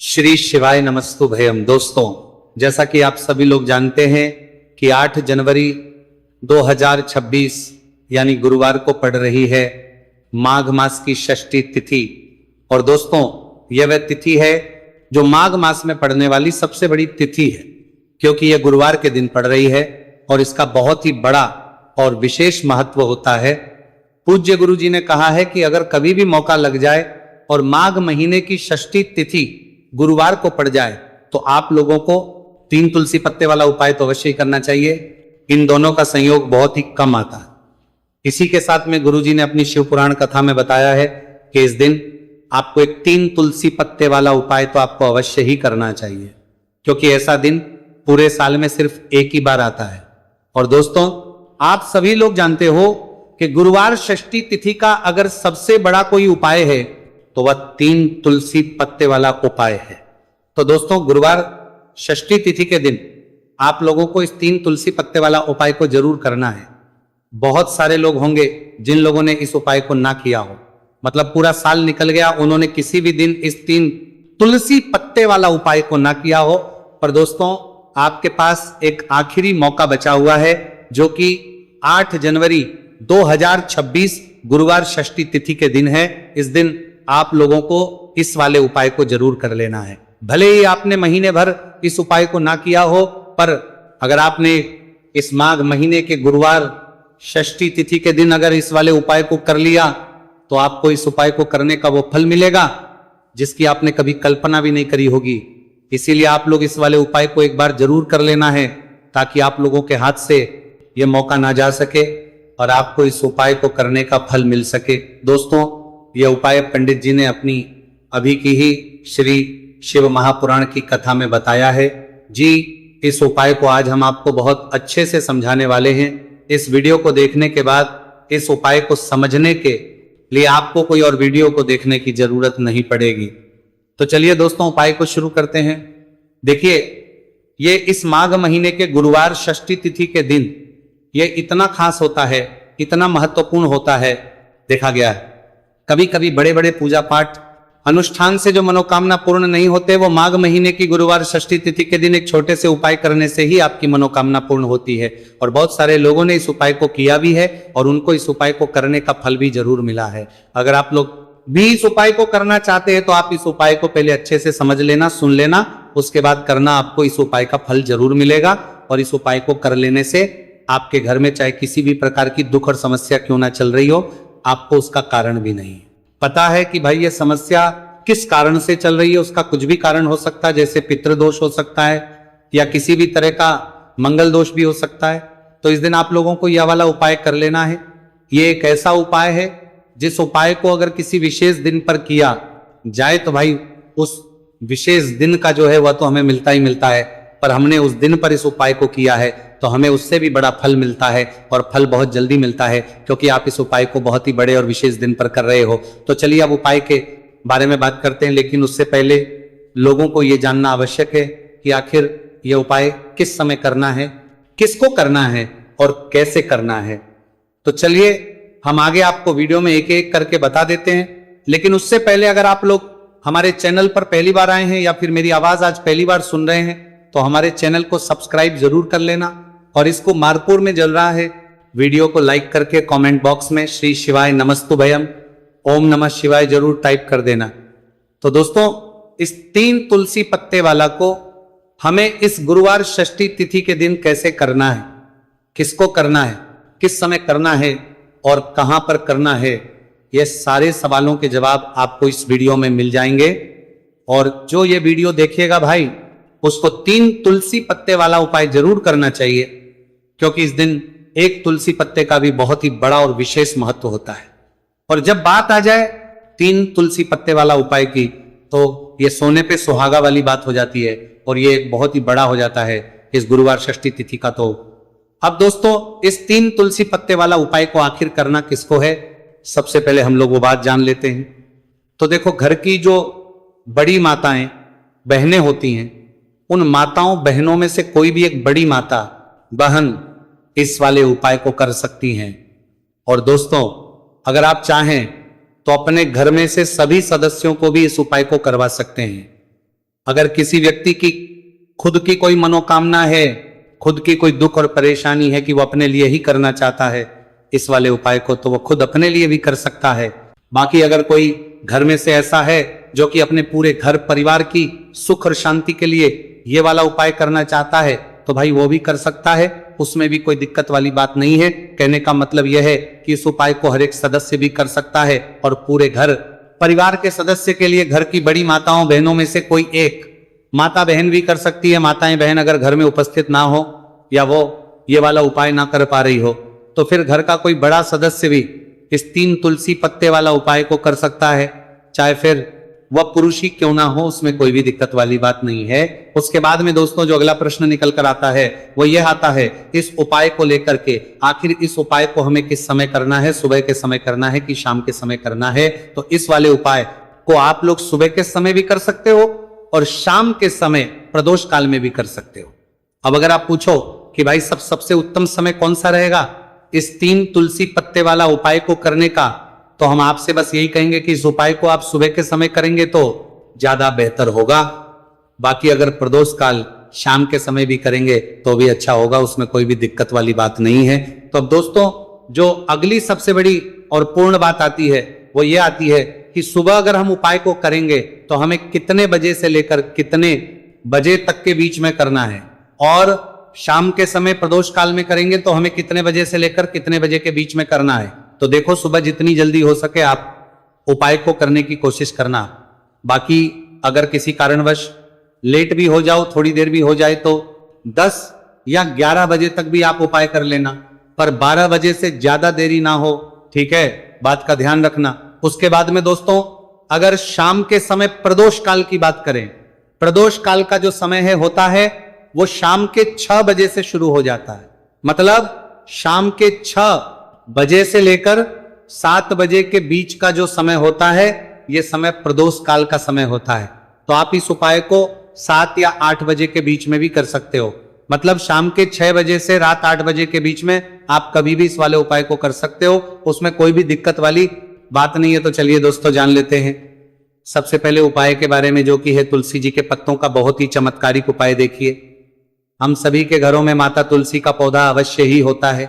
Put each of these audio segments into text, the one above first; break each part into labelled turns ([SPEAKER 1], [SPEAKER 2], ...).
[SPEAKER 1] श्री शिवाय नमस्तुभयम। दोस्तों, जैसा कि आप सभी लोग जानते हैं कि 8 जनवरी 2026 यानी गुरुवार को पड़ रही है माघ मास की षष्ठी तिथि। और दोस्तों, यह वह तिथि है जो माघ मास में पड़ने वाली सबसे बड़ी तिथि है, क्योंकि यह गुरुवार के दिन पड़ रही है और इसका बहुत ही बड़ा और विशेष महत्व होता है। पूज्य गुरु जी ने कहा है कि अगर कभी भी मौका लग जाए और माघ महीने की षष्ठी तिथि गुरुवार को पड़ जाए तो आप लोगों को 3 तुलसी पत्ते वाला उपाय तो अवश्य ही करना चाहिए। इन दोनों का संयोग बहुत ही कम आता है। इसी के साथ में गुरु जी ने अपनी शिव पुराण कथा में बताया है कि इस दिन आपको एक 3 तुलसी पत्ते वाला उपाय तो आपको अवश्य ही करना चाहिए, क्योंकि ऐसा दिन पूरे साल में सिर्फ एक ही बार आता है। और दोस्तों, आप सभी लोग जानते हो कि गुरुवार षष्ठी तिथि का अगर सबसे बड़ा कोई उपाय है तो वह 3 तुलसी पत्ते वाला उपाय है। तो दोस्तों, गुरुवार षष्ठी तिथि के दिन आप लोगों को इस 3 तुलसी पत्ते वाला उपाय को जरूर करना है। बहुत सारे लोग होंगे जिन लोगों ने इस उपाय को ना किया हो, मतलब पूरा साल निकल गया, उन्होंने किसी भी दिन इस 3 तुलसी पत्ते वाला उपाय को ना किया हो। पर दोस्तों, आपके पास एक आखिरी मौका बचा हुआ है, जो कि 8 जनवरी 2026 गुरुवार षष्ठी तिथि के दिन है। इस दिन आप लोगों को इस वाले उपाय को जरूर कर लेना है। भले ही आपने महीने भर इस उपाय को ना किया हो, पर अगर आपने इस माघ महीने के गुरुवार षष्ठी तिथि के दिन अगर इस वाले उपाय को कर लिया तो आपको इस उपाय को करने का वो फल मिलेगा जिसकी आपने कभी कल्पना भी नहीं करी होगी। इसीलिए आप लोग इस वाले उपाय को एक बार जरूर कर लेना है, ताकि आप लोगों के हाथ से ये मौका ना जा सके और आपको इस उपाय को करने का फल मिल सके। दोस्तों, यह उपाय पंडित जी ने अपनी अभी की ही श्री शिव महापुराण की कथा में बताया है जी। इस उपाय को आज हम आपको बहुत अच्छे से समझाने वाले हैं। इस वीडियो को देखने के बाद इस उपाय को समझने के लिए आपको कोई और वीडियो को देखने की जरूरत नहीं पड़ेगी। तो चलिए दोस्तों, उपाय को शुरू करते हैं। देखिए, ये इस माघ महीने के गुरुवार षष्ठी तिथि के दिन ये इतना खास होता है, इतना महत्वपूर्ण होता है। देखा गया है कभी कभी बड़े बड़े पूजा पाठ अनुष्ठान से जो मनोकामना पूर्ण नहीं होते, वो माघ महीने की गुरुवार षष्ठी तिथि के दिन एक छोटे से उपाय करने से ही आपकी मनोकामना पूर्ण होती है। और बहुत सारे लोगों ने इस उपाय को किया भी है और उनको इस उपाय को करने का फल भी जरूर मिला है। अगर आप लोग भी इस उपाय को करना चाहते हैं तो आप इस उपाय को पहले अच्छे से समझ लेना, सुन लेना, उसके बाद करना। आपको इस उपाय का फल जरूर मिलेगा और इस उपाय को कर लेने से आपके घर में चाहे किसी भी प्रकार की दुख और समस्या क्यों ना चल रही हो, आपको उसका कारण भी नहीं पता है कि भाई ये समस्या किस कारण से चल रही है। उसका कुछ भी कारण हो सकता है, जैसे पितृदोष हो सकता है या किसी भी तरह का मंगल दोष भी हो सकता है। तो इस दिन आप लोगों को यह वाला उपाय कर लेना है। ये एक ऐसा उपाय है जिस उपाय को अगर किसी विशेष दिन पर किया जाए तो भाई उस विशेष दिन का जो है वह तो हमें मिलता ही मिलता है, पर हमने उस दिन पर इस उपाय को किया है तो हमें उससे भी बड़ा फल मिलता है, और फल बहुत जल्दी मिलता है, क्योंकि आप इस उपाय को बहुत ही बड़े और विशेष दिन पर कर रहे हो। तो चलिए अब उपाय के बारे में बात करते हैं, लेकिन उससे पहले लोगों को यह जानना आवश्यक है कि आखिर यह उपाय किस समय करना है, किसको करना है और कैसे करना है। तो चलिए हम आगे आपको वीडियो में एक एक करके बता देते हैं। लेकिन उससे पहले अगर आप लोग हमारे चैनल पर पहली बार आए हैं या फिर मेरी आवाज आज पहली बार सुन रहे हैं तो हमारे चैनल को सब्सक्राइब जरूर कर लेना, और इसको मारपुर में जल रहा है वीडियो को लाइक करके कमेंट बॉक्स में श्री शिवाय नमस्तुभयम ओम नमः शिवाय जरूर टाइप कर देना। तो दोस्तों, इस 3 तुलसी पत्ते वाला को हमें इस गुरुवार षष्ठी तिथि के दिन कैसे करना है, किसको करना है, किस समय करना है और कहां पर करना है, ये सारे सवालों के जवाब आपको इस वीडियो में मिल जाएंगे। और जो ये वीडियो देखिएगा भाई, उसको 3 तुलसी पत्ते वाला उपाय जरूर करना चाहिए, क्योंकि इस दिन एक तुलसी पत्ते का भी बहुत ही बड़ा और विशेष महत्व होता है। और जब बात आ जाए 3 तुलसी पत्ते वाला उपाय की, तो ये सोने पे सुहागा वाली बात हो जाती है और ये एक बहुत ही बड़ा हो जाता है इस गुरुवार षष्ठी तिथि का। तो अब दोस्तों, इस 3 तुलसी पत्ते वाला उपाय को आखिर करना किसको है, सबसे पहले हम लोग वो बात जान लेते हैं। तो देखो, घर की जो बड़ी माताएं बहनें होती हैं, उन माताओं बहनों में से कोई भी एक बड़ी माता बहन इस वाले उपाय को कर सकती हैं। और दोस्तों, अगर आप चाहें तो अपने घर में से सभी सदस्यों को भी इस उपाय को करवा सकते हैं। अगर किसी व्यक्ति की खुद की कोई मनोकामना है, खुद की कोई दुख और परेशानी है कि वो अपने लिए ही करना चाहता है इस वाले उपाय को, तो वो खुद अपने लिए भी कर सकता है। बाकी अगर कोई घर में से ऐसा है जो कि अपने पूरे घर परिवार की सुख और शांति के लिए ये वाला उपाय करना चाहता है, तो भाई वो भी कर सकता है, उसमें भी कोई दिक्कत वाली बात नहीं है। कहने का मतलब यह है कि इस उपाय को हर एक सदस्य भी कर सकता है और पूरे घर परिवार के सदस्य के लिए घर की बड़ी माताओं बहनों में से कोई एक माता बहन भी कर सकती है। माताएं बहन अगर घर में उपस्थित ना हो या वो ये वाला उपाय ना कर पा रही हो, तो फिर घर का कोई बड़ा सदस्य भी इस 3 तुलसी पत्ते वाला उपाय को कर सकता है, चाहे फिर वह पुरुष ही क्यों ना हो, उसमें कोई भी दिक्कत वाली बात नहीं है। उसके बाद में दोस्तों जो अगला प्रश्न निकल कर आता है वो यह आता है, इस उपाय को लेकर के आखिर इस उपाय को हमें किस समय करना है, सुबह के समय करना है कि शाम के समय करना है। तो इस वाले उपाय को आप लोग सुबह के समय भी कर सकते हो और शाम के समय प्रदोष काल में भी कर सकते हो। अब अगर आप पूछो कि भाई सबसे उत्तम समय कौन सा रहेगा इस 3 तुलसी पत्ते वाला उपाय को करने का, तो हम आपसे बस यही कहेंगे कि इस उपाय को आप सुबह के समय करेंगे तो ज्यादा बेहतर होगा। बाकी अगर प्रदोष काल शाम के समय भी करेंगे तो भी अच्छा होगा, उसमें कोई भी दिक्कत वाली बात नहीं है। तो अब दोस्तों जो अगली सबसे बड़ी और पूर्ण बात आती है वो ये आती है कि सुबह अगर हम उपाय को करेंगे तो हमें कितने बजे से लेकर कितने बजे तक के बीच में करना है, और शाम के समय प्रदोष काल में करेंगे तो हमें कितने बजे से लेकर कितने बजे के बीच में करना है। तो देखो सुबह जितनी जल्दी हो सके आप उपाय को करने की कोशिश करना। बाकी अगर किसी कारणवश लेट भी हो जाओ, थोड़ी देर भी हो जाए, तो 10 या 11 बजे तक भी आप उपाय कर लेना, पर 12 बजे से ज्यादा देरी ना हो, ठीक है, बात का ध्यान रखना। उसके बाद में दोस्तों अगर शाम के समय प्रदोष काल की बात करें, प्रदोष काल का जो समय है होता है वो शाम के 6 बजे से शुरू हो जाता है। मतलब शाम के 6 बजे से लेकर 7 बजे के बीच का जो समय होता है यह समय प्रदोष काल का समय होता है। तो आप इस उपाय को 7 या 8 बजे के बीच में भी कर सकते हो। मतलब शाम के 6 बजे से रात 8 बजे के बीच में आप कभी भी इस वाले उपाय को कर सकते हो, उसमें कोई भी दिक्कत वाली बात नहीं है। तो चलिए दोस्तों जान लेते हैं सबसे पहले उपाय के बारे में, जो कि है तुलसी जी के पत्तों का बहुत ही चमत्कारिक उपाय। देखिए हम सभी के घरों में माता तुलसी का पौधा अवश्य ही होता है।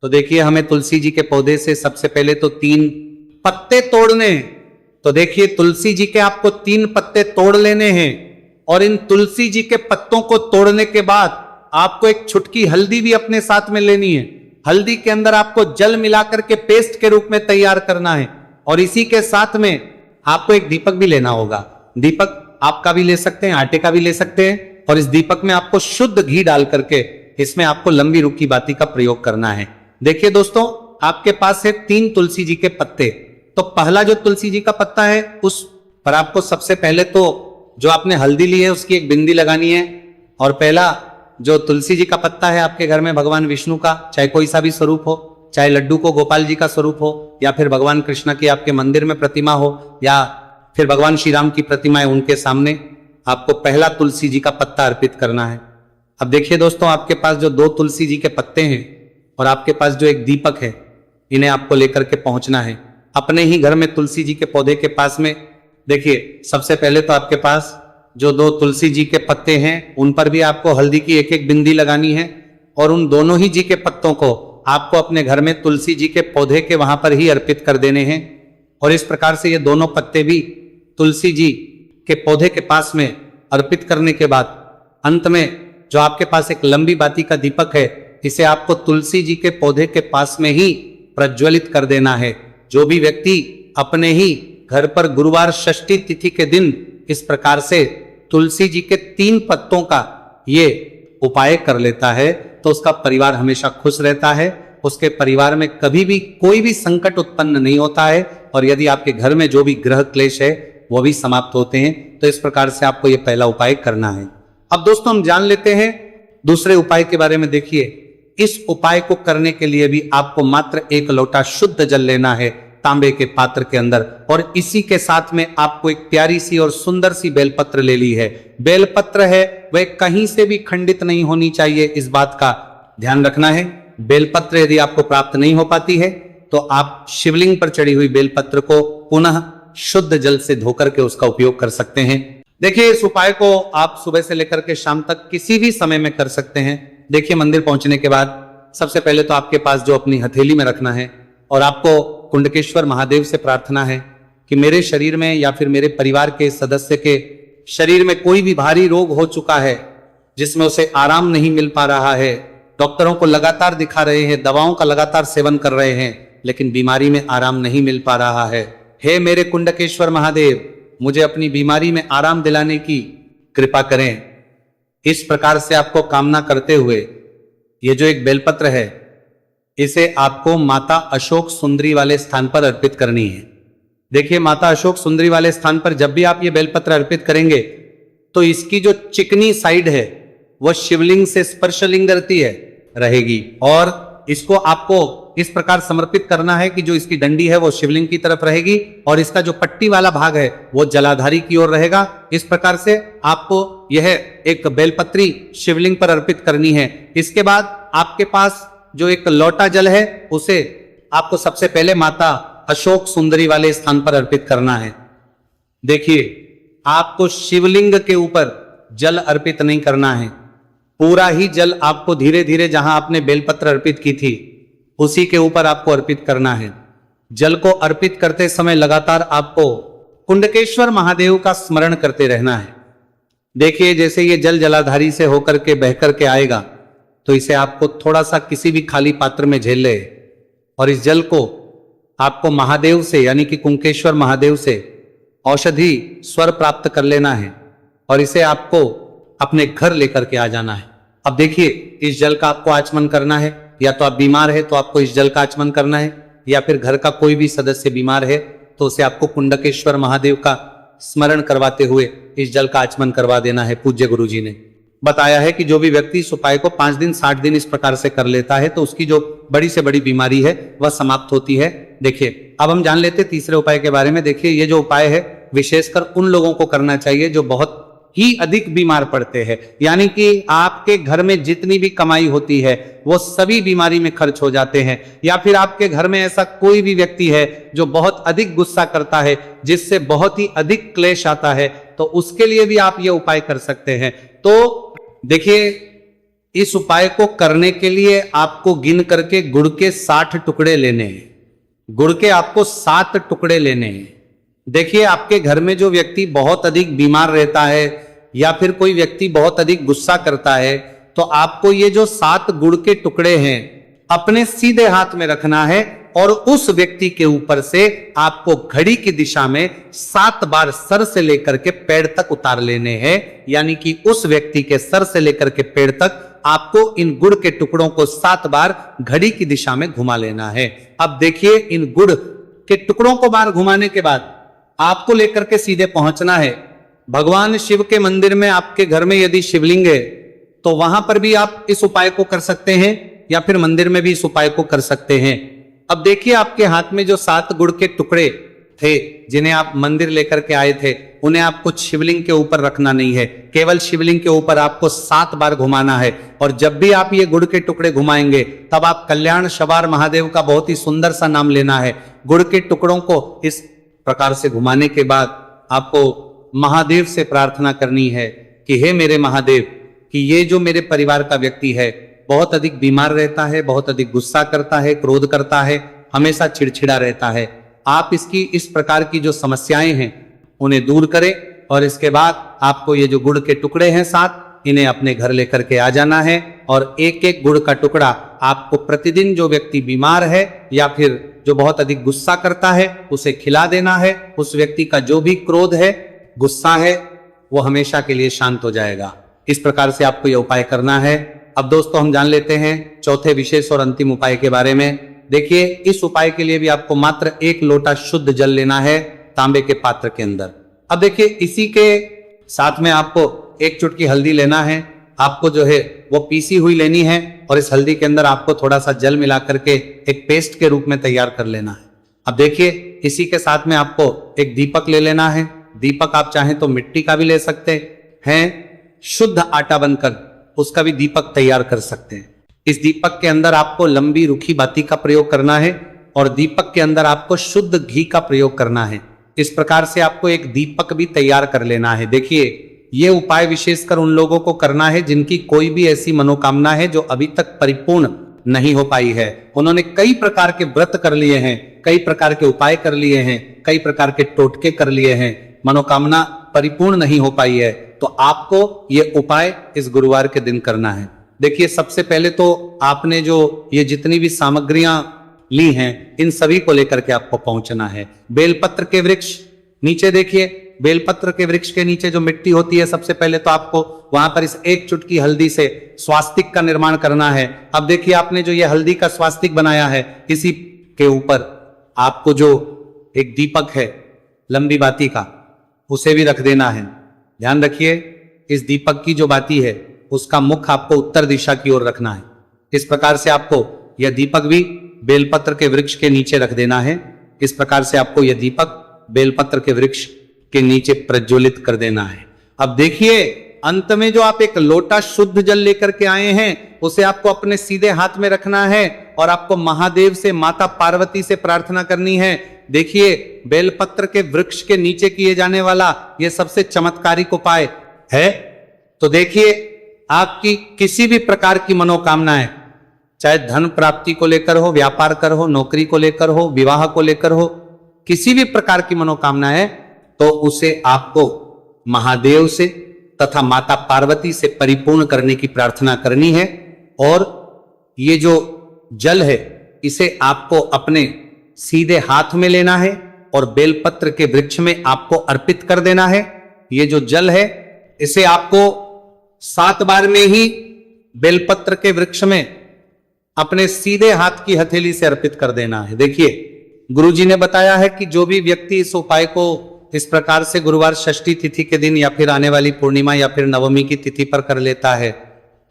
[SPEAKER 1] तो देखिए हमें तुलसी जी के पौधे से सबसे पहले तो 3 पत्ते तोड़ने। तो देखिए तुलसी जी के आपको 3 पत्ते तोड़ लेने हैं, और इन तुलसी जी के पत्तों को तोड़ने के बाद आपको एक छुटकी हल्दी भी अपने साथ में लेनी है। हल्दी के अंदर आपको जल मिलाकर के पेस्ट के रूप में तैयार करना है, और इसी के साथ में आपको एक दीपक भी लेना होगा। दीपक आपका भी ले सकते हैं, आटे का भी ले सकते हैं, और इस दीपक में आपको शुद्ध घी डाल करके इसमें आपको लंबी रुखी बाती का प्रयोग करना है। देखिए दोस्तों आपके पास है 3 तुलसी जी के पत्ते। तो पहला जो तुलसी जी का पत्ता है उस पर आपको सबसे पहले तो जो आपने हल्दी ली है उसकी एक बिंदी लगानी है। और पहला जो तुलसी जी का पत्ता है आपके घर में भगवान विष्णु का चाहे कोई सा भी स्वरूप हो, चाहे लड्डू को गोपाल जी का स्वरूप हो, या फिर भगवान कृष्ण की आपके मंदिर में प्रतिमा हो, या फिर भगवान श्री राम की प्रतिमा है, उनके सामने आपको पहला तुलसी जी का पत्ता अर्पित करना है। अब देखिए दोस्तों आपके पास जो 2 तुलसी जी के पत्ते हैं और आपके पास जो एक दीपक है, इन्हें आपको लेकर के पहुंचना है अपने ही घर में तुलसी जी के पौधे के पास में। देखिए सबसे पहले तो आपके पास जो 2 तुलसी जी के पत्ते हैं उन पर भी आपको हल्दी की एक एक बिंदी लगानी है, और उन दोनों ही जी के पत्तों को आपको अपने घर में तुलसी जी के पौधे के वहां पर ही अर्पित कर देने हैं। और इस प्रकार से ये दोनों पत्ते भी तुलसी जी के पौधे के पास में अर्पित करने के बाद अंत में जो आपके पास एक लंबी बाती का दीपक है, इसे आपको तुलसी जी के पौधे के पास में ही प्रज्वलित कर देना है। जो भी व्यक्ति अपने ही घर पर गुरुवार षष्ठी तिथि के दिन इस प्रकार से तुलसी जी के 3 पत्तों का ये उपाय कर लेता है तो उसका परिवार हमेशा खुश रहता है, उसके परिवार में कभी भी कोई भी संकट उत्पन्न नहीं होता है, और यदि आपके घर में जो भी ग्रह क्लेश है वो भी समाप्त होते हैं। तो इस प्रकार से आपको ये पहला उपाय करना है। अब दोस्तों हम जान लेते हैं दूसरे उपाय के बारे में। देखिए इस उपाय को करने के लिए भी आपको मात्र 1 लोटा शुद्ध जल लेना है तांबे के पात्र के अंदर, और इसी के साथ में आपको एक प्यारी सी और सुंदर सी बेलपत्र ले ली है। बेलपत्र है वह कहीं से भी खंडित नहीं होनी चाहिए, इस बात का ध्यान रखना है। बेलपत्र यदि आपको प्राप्त नहीं हो पाती है तो आप शिवलिंग पर चढ़ी हुई बेलपत्र को पुनः शुद्ध जल से धोकर के उसका उपयोग कर सकते हैं। देखिए, इस उपाय को आप सुबह से लेकर के शाम तक किसी भी समय में कर सकते हैं। देखिए, मंदिर पहुंचने के बाद सबसे पहले तो आपके पास जो अपनी हथेली में रखना है और आपको कुंडकेश्वर महादेव से प्रार्थना है कि मेरे शरीर में या फिर मेरे परिवार के सदस्य के शरीर में कोई भी भारी रोग हो चुका है जिसमें उसे आराम नहीं मिल पा रहा है, डॉक्टरों को लगातार दिखा रहे हैं, दवाओं का लगातार सेवन कर रहे हैं, लेकिन बीमारी में आराम नहीं मिल पा रहा है। हे मेरे कुंडकेश्वर महादेव, मुझे अपनी बीमारी में आराम दिलाने की कृपा करें। इस प्रकार से आपको कामना करते हुए ये जो एक बेलपत्र है, इसे आपको माता अशोक सुंदरी वाले स्थान पर अर्पित करनी है। देखिए, माता अशोक सुंदरी वाले स्थान पर जब भी आप ये बेलपत्र अर्पित करेंगे तो इसकी जो चिकनी साइड है वह शिवलिंग से स्पर्शलिंग करती है रहेगी, और इसको आपको इस प्रकार समर्पित करना है कि जो इसकी डंडी है वो शिवलिंग की तरफ रहेगी और इसका जो पट्टी वाला भाग है वो जलाधारी की ओर रहेगा। इस प्रकार से आपको यह एक बेलपत्री शिवलिंग पर अर्पित करनी है। इसके बाद आपके पास जो एक लोटा जल है उसे आपको सबसे पहले माता अशोक सुंदरी वाले स्थान पर अर्पित करना है। देखिए, आपको शिवलिंग के ऊपर जल अर्पित नहीं करना है, पूरा ही जल आपको धीरे धीरे जहां आपने बेलपत्र अर्पित की थी उसी के ऊपर आपको अर्पित करना है। जल को अर्पित करते समय लगातार आपको कुंडकेश्वर महादेव का स्मरण करते रहना है। देखिए, जैसे ये जल जलाधारी से होकर के बह करके आएगा तो इसे आपको थोड़ा सा किसी भी खाली पात्र में झेल ले और इस जल को आपको महादेव से यानी कि कुंकेश्वर महादेव से औषधि स्वर प्राप्त कर लेना है और इसे आपको अपने घर लेकर के आ जाना है। अब देखिए, इस जल का आपको आचमन करना है, या तो आप बीमार है तो आपको इस जल का आचमन करना है, या फिर घर का कोई भी सदस्य बीमार है तो उसे आपको कुंडकेश्वर महादेव का स्मरण करवाते हुए इस जल का आचमन करवा देना है। पूज्य गुरु जी ने बताया है कि जो भी व्यक्ति इस उपाय को 5 दिन 60 दिन इस प्रकार से कर लेता है तो उसकी जो बड़ी से बड़ी बीमारी है वह समाप्त होती है। देखिए, अब हम जान लेते तीसरे उपाय के बारे में। देखिए, ये जो उपाय है विशेषकर उन लोगों को करना चाहिए जो बहुत ही अधिक बीमार पड़ते हैं, यानी कि आपके घर में जितनी भी कमाई होती है वो सभी बीमारी में खर्च हो जाते हैं, या फिर आपके घर में ऐसा कोई भी व्यक्ति है जो बहुत अधिक गुस्सा करता है, जिससे बहुत ही अधिक क्लेश आता है, तो उसके लिए भी आप ये उपाय कर सकते हैं। तो देखिए, इस उपाय को करने के लिए आपको गिन करके गुड़ के 60 टुकड़े लेने हैं। गुड़ के आपको 7 टुकड़े लेने हैं। देखिए, आपके घर में जो व्यक्ति बहुत अधिक बीमार रहता है या फिर कोई व्यक्ति बहुत अधिक गुस्सा करता है, तो आपको ये जो 7 गुड़ के टुकड़े हैं अपने सीधे हाथ में रखना है और उस व्यक्ति के ऊपर से आपको घड़ी की दिशा में 7 बार सर से लेकर के पैर तक उतार लेने हैं, यानी कि उस व्यक्ति के सर से लेकर के पैर तक आपको इन गुड़ के टुकड़ों को 7 बार घड़ी की दिशा में घुमा लेना है। अब देखिए, इन गुड़ के टुकड़ों को बार घुमाने के बाद आपको लेकर के सीधे पहुंचना है भगवान शिव के मंदिर में। आपके घर में यदि शिवलिंग है तो वहां पर भी आप इस उपाय को कर सकते हैं, या फिर मंदिर में भी इस उपाय को कर सकते हैं। अब देखिए, आपके हाथ में जो 7 गुड़ के टुकड़े थे जिन्हें आप मंदिर लेकर के आए थे, उन्हें आपको शिवलिंग के ऊपर रखना नहीं है, केवल शिवलिंग के ऊपर आपको 7 बार घुमाना है। और जब भी आप ये गुड़ के टुकड़े घुमाएंगे तब आप कल्याण शवार महादेव का बहुत ही सुंदर सा नाम लेना है। गुड़ के टुकड़ों को इस प्रकार से घुमाने के बाद आपको महादेव से प्रार्थना करनी है कि हे मेरे महादेव, कि ये जो मेरे परिवार का व्यक्ति है बहुत अधिक बीमार रहता है, बहुत अधिक गुस्सा करता है, क्रोध करता है, हमेशा चिड़चिड़ा रहता है, आप इसकी इस प्रकार की जो समस्याएं हैं उन्हें दूर करें। और इसके बाद आपको ये जो गुड़ के टुकड़े हैं 7, इन्हें अपने घर लेकर के आ जाना है और एक एक गुड़ का टुकड़ा आपको प्रतिदिन जो व्यक्ति बीमार है या फिर जो बहुत अधिक गुस्सा करता है उसे खिला देना है। उस व्यक्ति का जो भी क्रोध है, गुस्सा है, वो हमेशा के लिए शांत हो जाएगा। इस प्रकार से आपको यह उपाय करना है। अब दोस्तों, हम जान लेते हैं चौथे विशेष और अंतिम उपाय के बारे में। देखिए, इस उपाय के लिए भी आपको मात्र 1 लोटा शुद्ध जल लेना है तांबे के पात्र के अंदर। अब देखिए, इसी के साथ में आपको 1 चुटकी हल्दी लेना है, आपको जो है वो पीसी हुई लेनी है, और इस हल्दी के अंदर आपको थोड़ा सा जल मिला करके एक पेस्ट के रूप में तैयार कर लेना है। अब देखिए, इसी के साथ में आपको एक दीपक ले लेना है। दीपक आप चाहें तो मिट्टी का भी ले सकते हैं, शुद्ध आटा बनकर उसका भी दीपक तैयार कर सकते हैं। इस दीपक के अंदर आपको लंबी रुखी बाती का प्रयोग करना है और दीपक के अंदर आपको शुद्ध घी का प्रयोग करना है। इस प्रकार से आपको एक दीपक भी तैयार कर लेना है। देखिए, ये उपाय विशेषकर उन लोगों को करना है जिनकी कोई भी ऐसी मनोकामना है जो अभी तक परिपूर्ण नहीं हो पाई है। उन्होंने कई प्रकार के व्रत कर लिए हैं, कई प्रकार के उपाय कर लिए हैं, कई प्रकार के टोटके कर लिए हैं, मनोकामना परिपूर्ण नहीं हो पाई है। तो आपको ये उपाय इस गुरुवार के दिन करना है। देखिए, सबसे पहले तो आपने जो ये जितनी भी सामग्रियां ली हैं, इन सभी को लेकर के आपको पहुंचना है। बेलपत्र के वृक्ष, नीचे देखिए, बेलपत्र के वृक्ष के नीचे जो मिट्टी होती है, सबसे पहले तो आपको वहां पर इस एक चुटकी हल्दी से स्वास्तिक का निर्माण करना है। अब देखिए, आपने जो ये हल्दी का स्वास्तिक बनाया है, इसी के ऊपर आपको जो एक दीपक है लंबी बाती का, उसे भी रख देना है। ध्यान रखिए, इस दीपक की जो बाती है उसका मुख आपको उत्तर दिशा की ओर रखना है। इस प्रकार से आपको यह दीपक भी बेलपत्र के वृक्ष के नीचे रख देना है। इस प्रकार से आपको यह दीपक बेलपत्र के वृक्ष के नीचे प्रज्वलित कर देना है। अब देखिए, अंत में जो आप एक लोटा शुद्ध जल लेकर के आए हैं, उसे आपको अपने सीधे हाथ में रखना है और आपको महादेव से, माता पार्वती से प्रार्थना करनी है। देखिए, बेलपत्र के वृक्ष के नीचे किए जाने वाला यह सबसे चमत्कारिक उपाय है। तो देखिए, आपकी किसी भी प्रकार की मनोकामनाएं, चाहे धन प्राप्ति को लेकर हो, व्यापार कर हो, नौकरी को लेकर हो, विवाह को लेकर हो, किसी भी प्रकार की मनोकामना है, तो उसे आपको महादेव से तथा माता पार्वती से परिपूर्ण करने की प्रार्थना करनी है। और ये जो जल है, इसे आपको अपने सीधे हाथ में लेना है और बेलपत्र के वृक्ष में आपको अर्पित कर देना है। ये जो जल है, इसे आपको 7 बार में ही बेलपत्र के वृक्ष में अपने सीधे हाथ की हथेली से अर्पित कर देना है। देखिए, गुरुजी ने बताया है कि जो भी व्यक्ति इस उपाय को इस प्रकार से गुरुवार षष्ठी तिथि के दिन या फिर आने वाली पूर्णिमा या फिर नवमी की तिथि पर कर लेता है,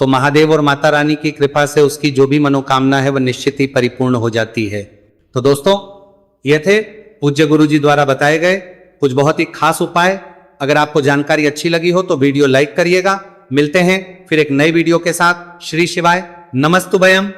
[SPEAKER 1] तो महादेव और माता रानी की कृपा से उसकी जो भी मनोकामना है वह निश्चित ही परिपूर्ण हो जाती है। तो दोस्तों, ये थे पूज्य गुरुजी द्वारा बताए गए कुछ बहुत ही खास उपाय। अगर आपको जानकारी अच्छी लगी हो तो वीडियो लाइक करिएगा। मिलते हैं फिर एक नई वीडियो के साथ। श्री शिवाय, नमस्तुभयम।